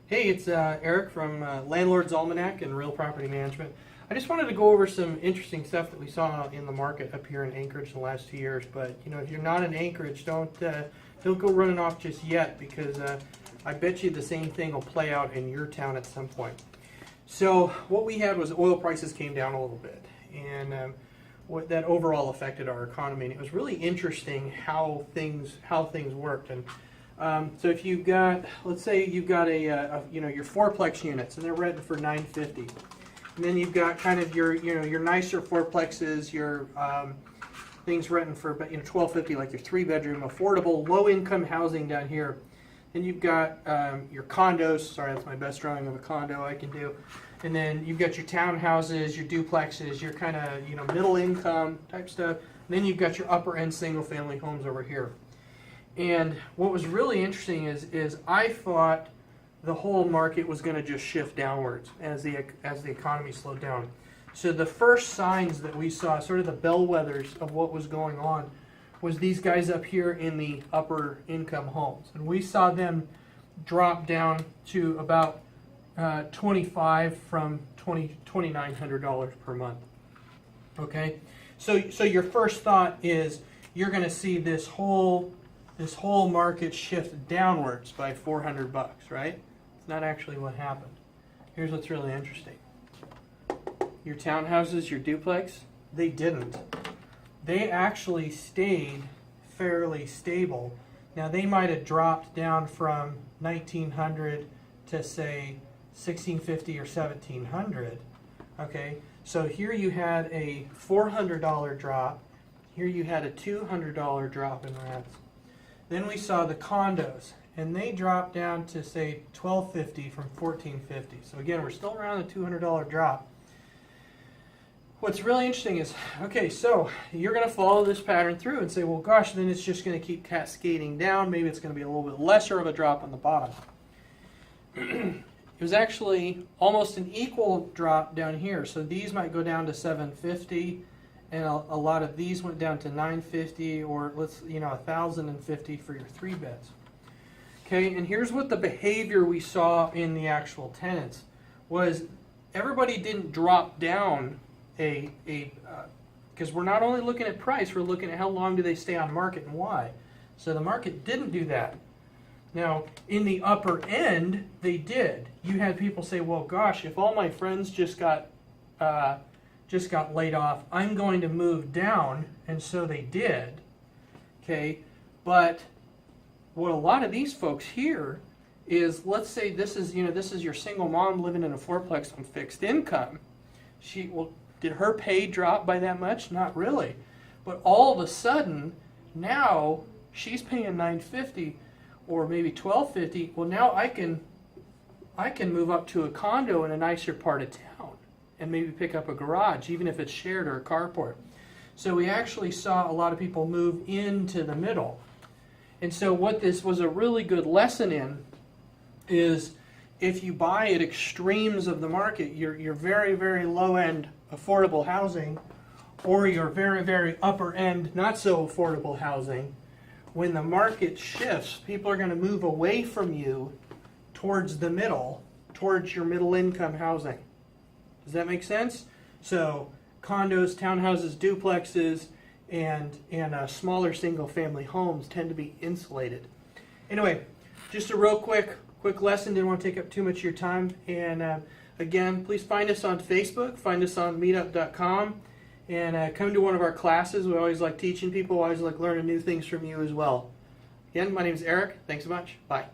Hey, it's Eric from Landlord's Almanac and Real Property Management. I just wanted to go over some interesting stuff that we saw in the market up here in Anchorage in the last 2 years. But you know, if you're not in Anchorage, don't go running off just yet, because I bet you the same thing will play out in your town at some point. So what we had was oil prices came down a little bit, and what that overall affected our economy. And it was really interesting how things worked. And so if you've got, let's say you've got your fourplex units, and they're rented for $950, and then you've got kind of your nicer fourplexes, your things renting for about $1,250, like your 3-bedroom affordable low-income housing down here. Then you've got your condos. Sorry, that's my best drawing of a condo I can do. And then you've got your townhouses, your duplexes, your kind of middle income type stuff. And then you've got your upper end single family homes over here. And what was really interesting is I thought the whole market was going to just shift downwards as the economy slowed down. So the first signs that we saw, sort of the bellwethers of what was going on, was these guys up here in the upper income homes. And we saw them drop down to about $25 from $2,900 per month. Okay, so your first thought is you're going to see this whole market shift downwards by $400, right? It's not actually what happened. Here's what's really interesting. Your townhouses, your duplex, they didn't. They actually stayed fairly stable. Now they might have dropped down from 1900 to say 1650 or 1700. Okay, so here you had a $400 drop. Here you had a $200 drop in rents. Then we saw the condos, and they dropped down to say $1,250 from $1,450. So again, we're still around the $200 drop. What's really interesting is, okay, so you're going to follow this pattern through and say, well, gosh, then it's just going to keep cascading down. Maybe it's going to be a little bit lesser of a drop on the bottom. It was actually almost an equal drop down here. So these might go down to $750, and a lot of these went down to $950, or $1,050 for your 3 beds. Okay, and here's what the behavior we saw in the actual tenants was. Everybody didn't drop down because we're not only looking at price, we're looking at how long do they stay on market and why. So the market didn't do that. Now, in the upper end, they did. You had people say, well, gosh, if all my friends just got laid off, I'm going to move down, and so they did. Okay, but what a lot of these folks here is, let's say this is your single mom living in a fourplex on fixed income. Did her pay drop by that much? Not really. But all of a sudden, now she's paying $950 or maybe $1,250. Well, now I can move up to a condo in a nicer part of town and maybe pick up a garage, even if it's shared or a carport. So we actually saw a lot of people move into the middle. And so what this was a really good lesson in is, if you buy at extremes of the market, your very, very low end affordable housing, or your very, very upper end not so affordable housing, when the market shifts, people are going to move away from you towards the middle, towards your middle income housing. Does that make sense? So condos, townhouses, duplexes, and smaller single family homes tend to be insulated. Anyway, just a real quick lesson. Didn't want to take up too much of your time. And again, please find us on Facebook, find us on meetup.com, and come to one of our classes. We always like teaching people. We always like learning new things from you as well. Again, my name is Eric. Thanks so much. Bye.